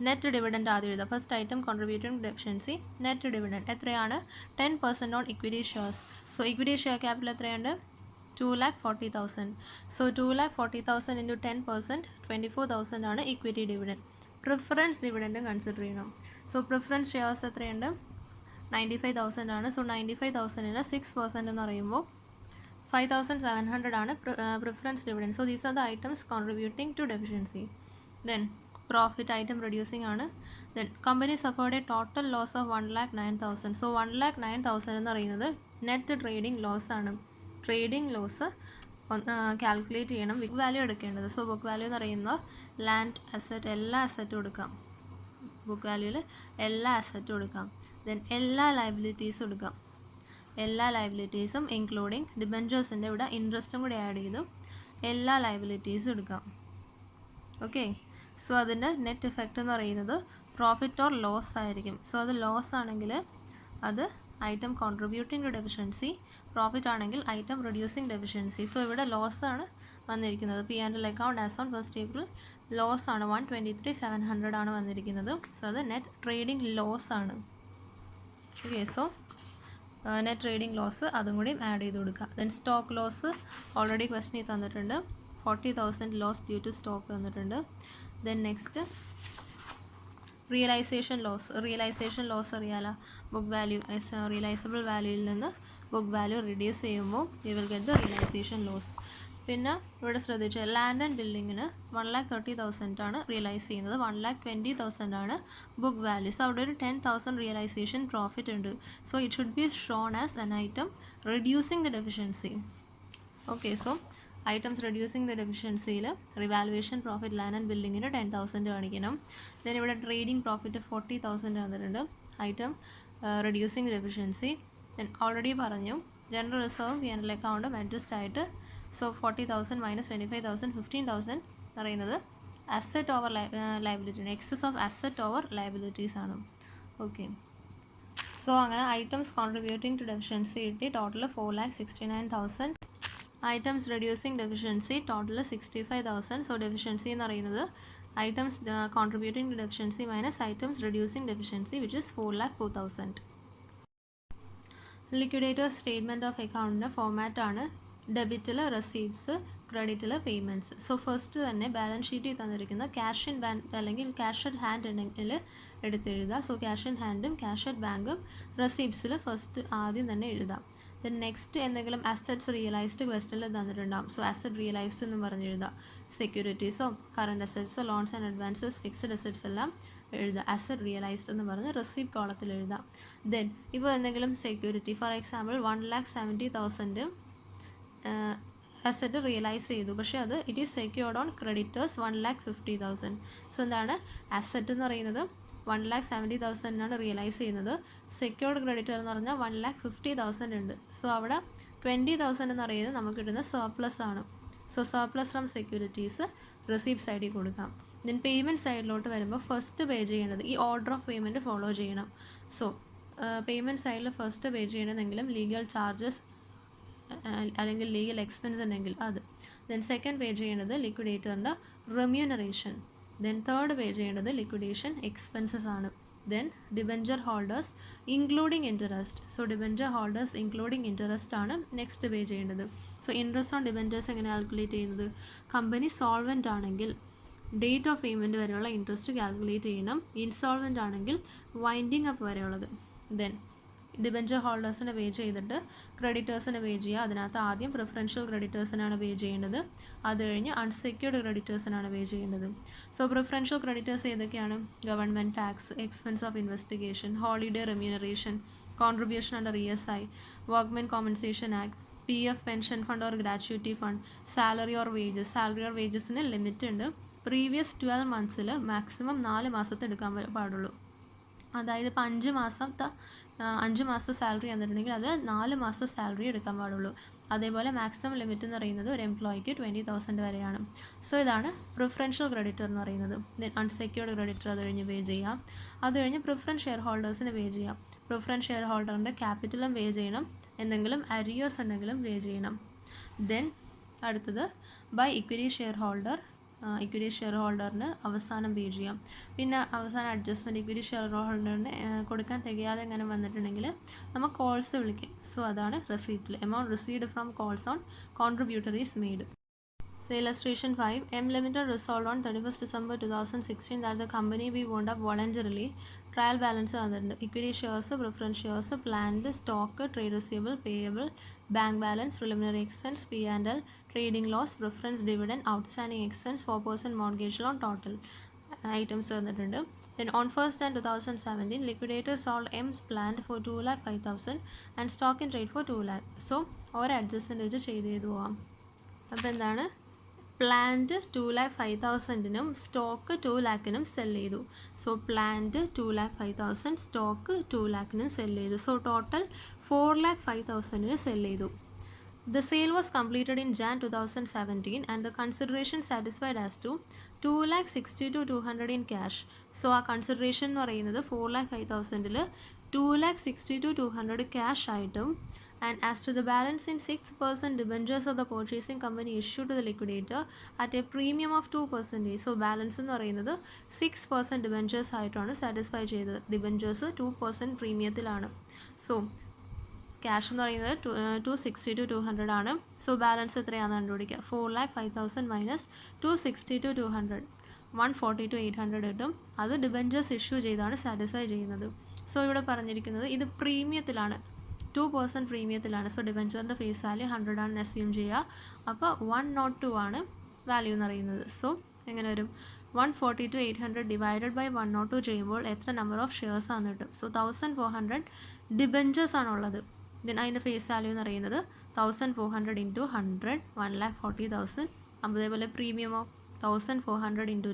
Net dividend ആദ്യം എഴുതുക. First item contributing deficiency. Net dividend എത്രയാണ്? 10% on equity shares. So equity share capital എത്രയുണ്ട്? 2,40,000. So 2,40,000 into 10%, 24,000 ആണ് equity dividend. Preference dividend consider ചെയ്യണം. So preference shares എത്രയുണ്ട്? 95,000 ആണ്. സോ 95,000-ന് 6% എന്ന് പറയുമ്പോൾ 5,700 ആണ് preference dividend. So these are the items contributing to deficiency. Then profit item reducing ആണ്. Then company suffered a total loss of 1,09,000. So 1,09,000 എന്ന് പറയുന്നത് net trading loss ആണ്. ട്രേഡിംഗ് ലോസ് കാൽക്കുലേറ്റ് ചെയ്യണം, ബുക്ക് വാല്യൂ എടുക്കേണ്ടത്. So book value എന്ന് പറയുന്നത് land, asset, എല്ലാ അസറ്റും എടുക്കാം. ബുക്ക് വാല്യൂവിൽ എല്ലാ അസറ്റും എടുക്കാം. ദെൻ എല്ലാ ലയബിലിറ്റീസും എടുക്കാം. എല്ലാ ലയബിലിറ്റീസും ഇൻക്ലൂഡിങ് ഡിബെഞ്ചേഴ്സിൻ്റെ ഇവിടെ ഇൻട്രസ്റ്റും കൂടി ആഡ് ചെയ്തു എല്ലാ ലയബിലിറ്റീസും എടുക്കാം. ഓക്കെ, സോ അതിൻ്റെ നെറ്റ് എഫക്റ്റ് എന്ന് പറയുന്നത് പ്രോഫിറ്റ് ഓർ ലോസ് ആയിരിക്കും. സോ അത് ലോസ് ആണെങ്കിൽ അത് item contributing to deficiency, profit ആണെങ്കിൽ ഐറ്റം റിഡ്യൂസിങ് ഡെഫിഷ്യൻസി. സോ ഇവിടെ ലോസ് ആണ് വന്നിരിക്കുന്നത്. P&L account as on 1st April loss ആണ് 123,700 ആണ് വന്നിരിക്കുന്നത്. സോ അത് നെറ്റ് ട്രേഡിംഗ് ലോസ് ആണ്. Okay, so net trading loss അതും കൂടി ആഡ് ചെയ്ത് കൊടുക്കുക. ദെൻ സ്റ്റോക്ക് ലോസ് ഓൾറെഡി ക്വസ്റ്റനിൽ തന്നിട്ടുണ്ട്. 40,000 ലോസ് ഡ്യൂ ടു സ്റ്റോക്ക് തന്നിട്ടുണ്ട്. ദെൻ നെക്സ്റ്റ് റിയലൈസേഷൻ ലോസ് അറിയാലോ. ബുക്ക് വാല്യൂ റിയലൈസബിൾ വാല്യൂയിൽ നിന്ന് ബുക്ക് വാല്യൂ റിഡ്യൂസ് ചെയ്യുമ്പോൾ you will get the realisation loss. പിന്നെ ഇവിടെ ശ്രദ്ധിച്ചു, ലാൻഡ് ആൻഡ് ബിൽഡിങ്ങിന് 1,30,000 ആണ് റിയലൈസ് ചെയ്യുന്നത്, 1,20,000 ആണ് ബുക്ക് വാല്യൂ. സോ അവിടെ ഒരു 10,000 റിയലൈസേഷൻ പ്രോഫിറ്റ് ഉണ്ട്. So it should be shown as an item reducing the deficiency. Okay, so items reducing the ഡെഫിഷ്യൻസിയിൽ റിവാലുവേഷൻ പ്രോഫിറ്റ് ലാൻഡ് ആൻഡ് ബിൽഡിങ്ങിന് 10,000 കാണിക്കണം. ദെൻ ഇവിടെ ട്രേഡിംഗ് പ്രോഫിറ്റ് 40,000 തന്നിട്ടുണ്ട്, item reducing deficiency. Then already പറഞ്ഞു general reserve P&L അക്കൗണ്ടും adjust ആയിട്ട്. So 40,000 minus 25,000 15,000 പറയുന്നത് asset over liability, excess of asset over liabilities ആണ്. ഓക്കെ, സോ അങ്ങനെ ഐറ്റംസ് കോൺട്രിബ്യൂട്ടിംഗ് ടു ഡെഫിഷ്യൻസി കിട്ടി. Total 4,69,000. Items reducing deficiency total 65,000. So deficiency എന്ന് പറയുന്നത് items contributing to deficiency minus items reducing deficiency which is 4,04,000. Liquidator statement of അക്കൗണ്ടിൻ്റെ format ആണ് ഡെബിറ്റിൽ receipts, ക്രെഡിറ്റിൽ payments. So first തന്നെ balance ഷീറ്റിൽ തന്നിരിക്കുന്ന ക്യാഷ് ഇൻ ബാങ്ക് അല്ലെങ്കിൽ ക്യാഷ് അറ്റ് ഹാൻഡ് ഉണ്ടെങ്കിൽ എടുത്തെഴുതുക. സോ ക്യാഷ് ഇൻ ഹാൻഡും ക്യാഷ് അറ്റ് ബാങ്കും റെസീപ്റ്റ്സിൽ ഫസ്റ്റ് ആദ്യം തന്നെ എഴുതാം. ദെൻ നെക്സ്റ്റ് എന്തെങ്കിലും അസറ്റ്സ് റിയലൈസ്ഡ് ക്വസ്റ്റനിൽ തന്നിട്ടുണ്ടാകും. സോ അസറ്റ് റിയലൈസ്ഡ് എന്ന് പറഞ്ഞ് എഴുതുക. സെക്യൂരിറ്റീസോ കറണ്ട് അസറ്റ്സോ loans and advances fixed assets എല്ലാം എഴുതുക. അസറ്റ് റിയലൈസ്ഡ് എന്ന് പറഞ്ഞ് റെസീപ്റ്റ് കോളത്തിൽ എഴുതാം. ദെൻ ഇപ്പോൾ എന്തെങ്കിലും security, for example 1,70,000 asset realise ചെയ്തു, പക്ഷേ അത് it is secured on creditors 1,50,000. So എന്താണ് അസറ്റ് എന്ന് പറയുന്നത് 1,70,000 റിയലൈസ് ചെയ്യുന്നത്. സെക്യൂർഡ് ക്രെഡിറ്റർ എന്ന് പറഞ്ഞാൽ 1,50,000 ഉണ്ട്. സോ അവിടെ 20,000 എന്ന് പറയുന്നത് നമുക്ക് കിട്ടുന്ന സർപ്ലസ് ആണ്. So surplus from securities receipt സൈഡിൽ കൊടുക്കാം. ദെൻ പേയ്മെൻറ്റ് സൈഡിലോട്ട് വരുമ്പോൾ ഫസ്റ്റ് പേ ചെയ്യേണ്ടത് ഈ ഓർഡർ ഓഫ് പേയ്മെൻറ്റ് ഫോളോ ചെയ്യണം. സോ പേയ്മെൻറ്റ് സൈഡിൽ ഫസ്റ്റ് പേ ചെയ്യണമെന്നെങ്കിലും ലീഗൽ ചാർജസ് അല്ലെങ്കിൽ ലീഗൽ എക്സ്പെൻസ് ഉണ്ടെങ്കിൽ അത്. ദെൻ സെക്കൻഡ് പേ ചെയ്യേണ്ടത് ലിക്വിഡേറ്ററിൻ്റെ റെമ്യൂണറേഷൻ. ദെൻ തേർഡ് പേ ചെയ്യേണ്ടത് ലിക്വിഡേഷൻ എക്സ്പെൻസസ് ആണ്. Then debenture holders including interest. So debenture holders including interest ആണ് നെക്സ്റ്റ് പേ ചെയ്യേണ്ടത്. സോ ഇൻട്രസ്റ്റ് ഓൺ ഡിബെഞ്ചേഴ്സ് എങ്ങനെ കാൽക്കുലേറ്റ് ചെയ്യുന്നത്? കമ്പനി സോൾവെൻ്റ് ആണെങ്കിൽ ഡേറ്റ് ഓഫ് പേയ്മെൻറ്റ് വരെയുള്ള ഇൻട്രസ്റ്റ് കാൽക്കുലേറ്റ് ചെയ്യണം. ഇൻസോൾവെൻ്റ് ആണെങ്കിൽ വൈൻഡിങ് അപ്പ് വരെയുള്ളത്. ദെൻ ഡിബെഞ്ചർ ഹോൾഡേഴ്സിനെ പേ ചെയ്തിട്ട് ക്രെഡിറ്റേഴ്സിനെ പേ ചെയ്യുക. അതിനകത്ത് ആദ്യം പ്രിഫറൻഷ്യൽ ക്രെഡിറ്റേഴ്സിനാണ് പേ ചെയ്യേണ്ടത്, അത് കഴിഞ്ഞ് അൺസെക്യൂർഡ് ക്രെഡിറ്റേഴ്സിനാണ് പേ ചെയ്യേണ്ടത്. സോ പ്രിഫറൻഷ്യൽ ക്രെഡിറ്റേഴ്സ് ഏതൊക്കെയാണ്? Government tax, expense of investigation, holiday remuneration, contribution under ESI, workmen compensation act, PF pension fund or gratuity fund, salary or wages. Salary or വേജസിന് limit ഉണ്ട്. Previous 12 months maximum 4 മാസത്തെ എടുക്കാൻ പാടുള്ളൂ. അതായത് ഇപ്പോൾ 5 മാസത്തെ salary തന്നിട്ടുണ്ടെങ്കിൽ അത് 4 മാസത്തെ സാലറി എടുക്കാൻ പാടുള്ളൂ. അതേപോലെ മാക്സിമം ലിമിറ്റ് എന്ന് പറയുന്നത് ഒരു എംപ്ലോയിക്ക് 20,000 വരെയാണ്. സോ ഇതാണ് പ്രിഫറൻഷ്യൽ ക്രെഡിറ്റർ എന്ന് പറയുന്നത്. ദെൻ അൺസെക്യൂർഡ് ക്രെഡിറ്റർ അത് കഴിഞ്ഞ് പേ ചെയ്യാം. അത് കഴിഞ്ഞ് പ്രിഫറൻസ് ഷെയർ ഹോൾഡേഴ്സിന് പേ ചെയ്യാം. പ്രിഫറൻസ് ഷെയർ ഹോൾഡറിൻ്റെ ക്യാപിറ്റലും പേ ചെയ്യണം, എന്തെങ്കിലും അരിയേഴ്സ് ഉണ്ടെങ്കിലും പേ ചെയ്യണം. ദെൻ അടുത്തത് ബൈ ഇക്വിറ്റി ഷെയർ ഹോൾഡറിന് അവസാനം പേ ചെയ്യാം. പിന്നെ അവസാനം അഡ്ജസ്റ്റ്മെൻറ്റ് ഇക്വിറ്റി ഷെയർ ഹോൾഡറിന് കൊടുക്കാൻ തികയാതെ എങ്ങനെ വന്നിട്ടുണ്ടെങ്കിൽ നമ്മൾ കോൾസ് വിളിക്കും. സോ അതാണ് റെസീപ്റ്റിൽ amount received from calls on contributories made. So illustration 5, M Limited resolved on 31st December 2016 that the company be wound up voluntarily. Trial balance തന്നിട്ടുണ്ട്. Equity shares, preference shares, plant stock, trade receivable, payable, bank balance, preliminary expense, P&L, trading loss, preference dividend, outstanding expense, 4% mortgage loan, total items തന്നിട്ടുണ്ട്. Then on 1st Jan 2017, liquidator sold M's plant for 2,05,000 and stock in trade for 2 lakh. So ഒരു adjustment വെച്ച് ചെയ്ത് പോവാം. അപ്പോൾ എന്താണ് plant 2,05,000-നും stock 2,00,000-നും cell ചെയ്തു. So plant 2,05,000, stock 2,00,000-നും cell ചെയ്തു. So total 4,05,000-ന് cell ചെയ്തു. The sale was completed in Jan 2017 and the consideration satisfied as to 2,62,200 in cash. So ആ കൺസിഡറേഷൻ എന്ന് പറയുന്നത് 4,05,000-ൽ 2,62,200 ക്യാഷ് ആയിട്ടും and as to the balance in 6% debentures of the purchasing company issued to the liquidator at a premium of 2%. So balance എന്ന് പറയുന്നത് 6% debentures ആയിട്ടാണ് satisfy ചെയ്തത്. Debentures 2% പ്രീമിയത്തിലാണ്. So cash എന്ന് പറയുന്നത് 260,200 ആണ്. സോ ബാലൻസ് എത്രയാണെന്ന് കണ്ടുപിടിക്കുക. 4,05,000 മൈനസ് 260,200 142,800 കിട്ടും. അത് ഡിബെഞ്ചേഴ്സ് ഇഷ്യൂ ചെയ്താണ് സാറ്റിസ്ഫൈ ചെയ്യുന്നത്. സോ ഇവിടെ പറഞ്ഞിരിക്കുന്നത് ഇത് പ്രീമിയത്തിലാണ്, 2% പ്രീമിയത്തിലാണ്. സോ ഡിബെഞ്ചറിൻ്റെ ഫേസ് വാല്യൂ 100 ആണെന്ന് അസ്യൂം ചെയ്യുക. അപ്പോൾ 102 ആണ് വാല്യൂ എന്ന് പറയുന്നത്. സോ എങ്ങനെ വരും? 142,800 ഡിവൈഡഡ് ബൈ 102 ചെയ്യുമ്പോൾ എത്ര നമ്പർ ഓഫ് ഷെയർസ് ആണ് കിട്ടും? സോ 1,400 ഡിബെഞ്ചേഴ്സ് ആണുള്ളത്. ദെൻ അതിൻ്റെ ഫേസ് വാല്യൂ എന്ന് പറയുന്നത് 1,400 ഇൻറ്റു 100 1,40,000. അതേപോലെ പ്രീമിയം ഓഫ് 1,400 ഇൻറ്റു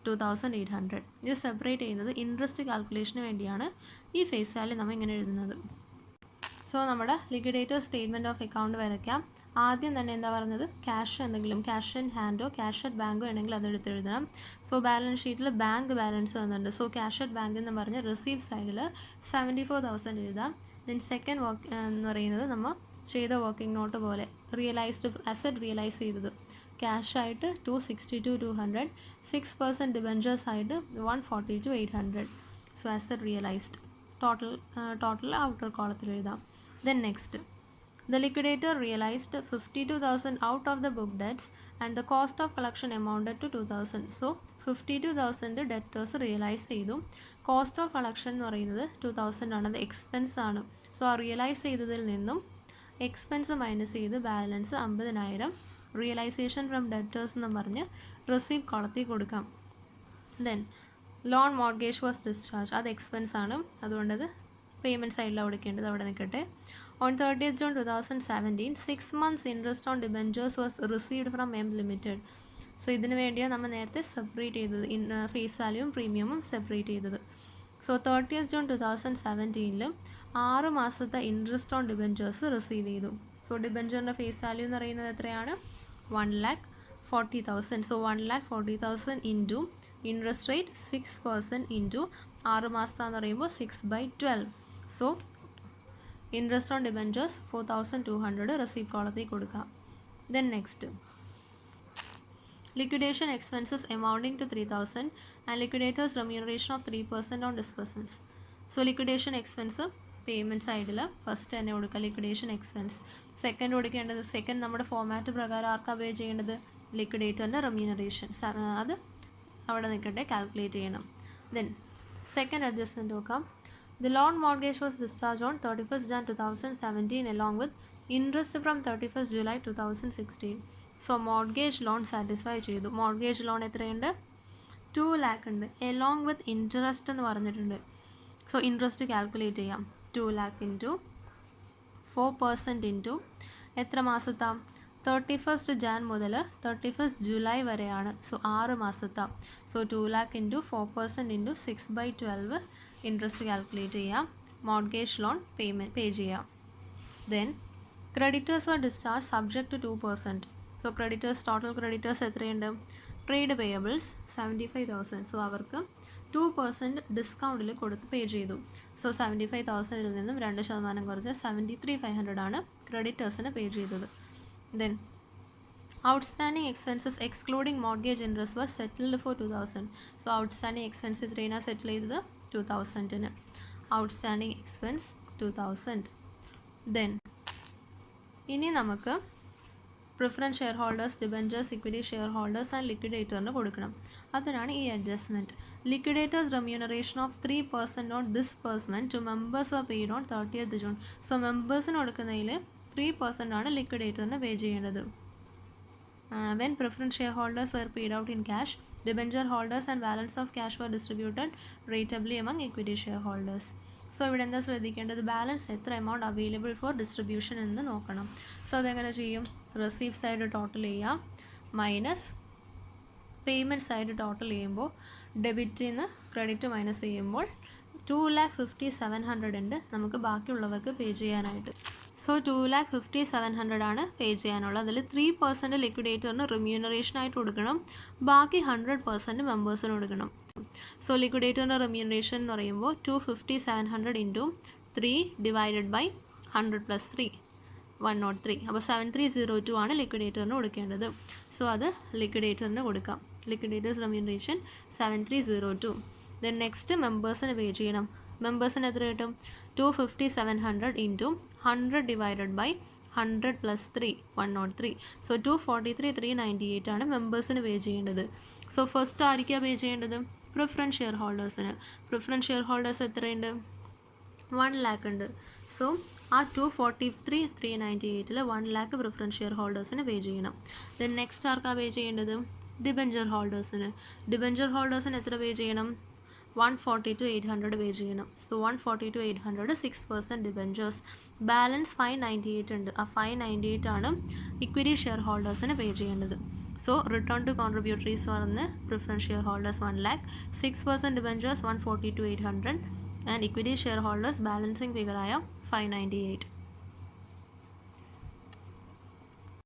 2,800. ഇത് സെപ്പറേറ്റ് ചെയ്യുന്നത് ഇൻട്രസ്റ്റ് കാൽക്കുലേഷന് വേണ്ടിയാണ് ഈ ഫേസ് വാല്യൂ നമ്മൾ ഇങ്ങനെ എഴുതുന്നത്. സോ നമ്മുടെ ലിക്വിഡേറ്റർ സ്റ്റേറ്റ്മെൻറ്റ് ഓഫ് അക്കൗണ്ട് വരയ്ക്കാം. ആദ്യം തന്നെ എന്താ പറയുന്നത്? ക്യാഷ് എന്തെങ്കിലും ക്യാഷ് ഇൻ ഹാൻഡോ ക്യാഷ് അറ്റ് ബാങ്കോ ഉണ്ടെങ്കിൽ അതെടുത്ത് എഴുതണം. സോ ബാലൻസ് ഷീറ്റിൽ ബാങ്ക് ബാലൻസ് വന്നിട്ടുണ്ട്. സോ ക്യാഷ് അറ്റ് ബാങ്ക് എന്ന് പറഞ്ഞ് റിസീവ് സൈഡിൽ 74,000 എഴുതാം. ദെൻ സെക്കൻഡ് വർക്ക് എന്ന് പറയുന്നത് നമ്മൾ ചെയ്ത വർക്കിംഗ് നോട്ട് പോലെ റിയലൈസ്ഡ് അസറ്റ് റിയലൈസ് ചെയ്തത് ക്യാഷ് ആയിട്ട് 262,200, 6% ഡിബെഞ്ചേഴ്സ് ആയിട്ട് 142,800. So asset realised total outer കോളത്തിൽ എഴുതാം. Then next the liquidator realized 52,000 out of the book debts and the cost of collection amounted to 2,000. So 52,000 debtors realize ചെയ്തു. Cost of collection എന്ന് പറയുന്നത് 2,000 ആണ്. അത് എക്സ്പെൻസ് ആണ്. സോ ആ റിയലൈസ് ചെയ്തതിൽ നിന്നും എക്സ്പെൻസ് മൈനസ് ചെയ്ത് ബാലൻസ് 50,000 റിയലൈസേഷൻ ഫ്രം ഡെറ്റേഴ്സ് എന്ന് പറഞ്ഞ് റിസീവ് കോളത്തിൽ കൊടുക്കാം. Then loan mortgage was discharge, അത് എക്സ്പെൻസ് ആണ്. അതുകൊണ്ടത് പേയ്മെൻറ്റ് സൈഡിലാണ് കൊടുക്കേണ്ടത്, അവിടെ നിൽക്കട്ടെ. On 30th June 2017, 6 months interest on debentures was received from M Limited. So ഇതിന് വേണ്ടിയാണ് നമ്മൾ നേരത്തെ സെപ്പറേറ്റ് ചെയ്തത്, ഫേസ് വാല്യൂവും പ്രീമിയമും സെപ്പറേറ്റ് ചെയ്തത്. സോ 30th June 2017 6 മാസത്തെ ഇൻട്രസ്റ്റ് ഓൺ ഡിബെഞ്ചേഴ്സ് റിസീവ് ചെയ്തു. സോ ഡിബെഞ്ചറിൻ്റെ ഫേസ് വാല്യൂ എന്ന് പറയുന്നത് എത്രയാണ്? 1,40,000. So 1,40,000 into interest rate 6% into 6 മാസത്താന്ന് പറയുമ്പോൾ 6/12. So interest on debentures 4,200 receive കോളത്തിൽ കൊടുക്കാം. Then next liquidation expenses amounting to 3,000 and liquidators remuneration of 3% on disbursements. So liquidation expense payment സൈഡിൽ first തന്നെ കൊടുക്കുക ലിക്വിഡേഷൻ എക്സ്പെൻസ്. സെക്കൻഡ് കൊടുക്കേണ്ടത് സെക്കൻഡ് നമ്മുടെ format പ്രകാരം ആർക്കാ പേ ചെയ്യേണ്ടത്? ലിക്വിഡേറ്ററിൻ്റെ റെമ്യൂണറേഷൻ, അത് അവിടെ നിൽക്കട്ടെ, കാൽക്കുലേറ്റ് ചെയ്യണം. ദെൻ സെക്കൻഡ് അഡ്ജസ്റ്റ്മെൻറ്റ് നോക്കാം. The loan mortgage was discharged on 31st Jan 2017 along with interest from 31st July 2016. So mortgage loan satisfy ചെയ്തു. മോർഗേജ് ലോൺ എത്രയുണ്ട്? 2 lakh ഉണ്ട്. എലോങ് വിത്ത് ഇൻട്രസ്റ്റ് എന്ന് പറഞ്ഞിട്ടുണ്ട്. സോ ഇൻട്രസ്റ്റ് കാൽക്കുലേറ്റ് ചെയ്യാം. 2 lakh into 4% into എത്ര മാസത്താം? 31st Jan മുതൽ 31st July വരെയാണ്. So 6 മാസത്താം. So 2 lakh into 4% into 6/12 interest calculate ചെയ്യാം. മോർഗേജ് ലോൺ പേ ചെയ്യാം. Then creditors were discharge subject to 2%. So creditors total creditors എത്രയുണ്ട്? Trade payables 75,000. സോ അവർക്ക് 2% ഡിസ്കൗണ്ടിൽ കൊടുത്ത് പേ ചെയ്തു. സോ 75,000-ൽ നിന്നും 2% കുറച്ച് 73,500 ആണ് ക്രെഡിറ്റേഴ്സിന് പേ ചെയ്തത്. Then outstanding expenses excluding mortgage interest were settled for 2,000. So outstanding expense എത്രയാണ് സെറ്റിൽ ചെയ്തത്? 2,000-ന്. Outstanding expense 2,000. ദെൻ ഇനി നമുക്ക് preference share holders, debentures, equity share holders and ലിക്വിഡേറ്ററിന് കൊടുക്കണം. അതിനാണ് ഈ അഡ്ജസ്റ്റ്മെൻറ്റ്. Liquidators remuneration of 3% on disbursement to members are paid on 30th June. So മെമ്പേഴ്സിന് കൊടുക്കുന്നതിൽ 3% ആണ് ലിക്വിഡേറ്ററിന് പേ ചെയ്യേണ്ടത്. When preference shareholders were paid out in cash, debenture holders and balance of cash were distributed ratably among equity shareholders. So ഇവിടെ എന്താ ശ്രദ്ധിക്കേണ്ടത്? Balance എത്ര amount available for distribution എന്ന് നോക്കണം. സോ അതെങ്ങനെ ചെയ്യും? റിസീവ് സൈഡ് ടോട്ടൽ ചെയ്യാം, മൈനസ് പേയ്മെൻറ്റ് സൈഡ് ടോട്ടൽ ചെയ്യുമ്പോൾ ഡെബിറ്റിൽ നിന്ന് ക്രെഡിറ്റ് മൈനസ് ചെയ്യുമ്പോൾ 2,57,100 ഉണ്ട് നമുക്ക് ബാക്കിയുള്ളവർക്ക് പേ ചെയ്യാനായിട്ട്. സോ 2,57,100 ആണ് പേ ചെയ്യാനുള്ളത്. അതിൽ 3% ലിക്വിഡേറ്ററിന് റിമ്യൂണറേഷനായിട്ട് കൊടുക്കണം, ബാക്കി 100% മെമ്പേഴ്സിന് കൊടുക്കണം. സോ ലിക്വിഡേറ്ററിൻ്റെ റിമ്യൂണറേഷൻ എന്ന് പറയുമ്പോൾ 2,57,100 ഇൻറ്റു 3 ഡിവൈഡഡ് ബൈ 100 പ്ലസ് 3 103. അപ്പോൾ 7,302 ആണ് ലിക്വിഡേറ്ററിന് കൊടുക്കേണ്ടത്. സോ അത് ലിക്വിഡേറ്ററിന് കൊടുക്കാം. Liquidators remuneration 7,302. ദെൻ നെക്സ്റ്റ് മെമ്പേഴ്സിന് പേ ചെയ്യണം. മെമ്പേഴ്സിന് എത്ര കിട്ടും? 2,57,100 into 100 divided by 100 plus 3 103. So 243,398 ആണ് മെമ്പേഴ്സിന് പേ ചെയ്യേണ്ടത്. സോ ഫസ്റ്റ് ആയിരിക്കും പേ ചെയ്യേണ്ടത്? പ്രിഫറൻസ് ഷെയർ ഹോൾഡേഴ്സിന്. പ്രിഫറൻസ് ഷെയർ ഹോൾഡേഴ്സ് എത്രയുണ്ട്? 1 lakh ഉണ്ട്. സോ ആ 243,398 1 lakh പ്രിഫറൻസ് ഷെയർ ഹോൾഡേഴ്സിന് പേ ചെയ്യണം. ദെൻ നെക്സ്റ്റ് ആർക്കാണ് പേ ചെയ്യേണ്ടത്? ഡിബഞ്ചർ ഹോൾഡേഴ്സിന്. ഡിബഞ്ചർ ഹോൾഡേഴ്സിന് എത്ര പേ ചെയ്യണം? 142,800 പേ ചെയ്യണം. So 142,800 6% debentures. ബാലൻസ് 598 ഉണ്ട്. ആ 598 ആണ് ഇക്വിറ്റി ഷെയർ ഹോൾഡേഴ്സിന് പേ ചെയ്യേണ്ടത്. സോ റിട്ടേൺ ടു കോൺട്രിബ്യൂട്ടറീസ് പറഞ്ഞ് preference share holders 1 lakh, 6% debentures 142,800 and equity share holders balancing ഫിഗറായ 598.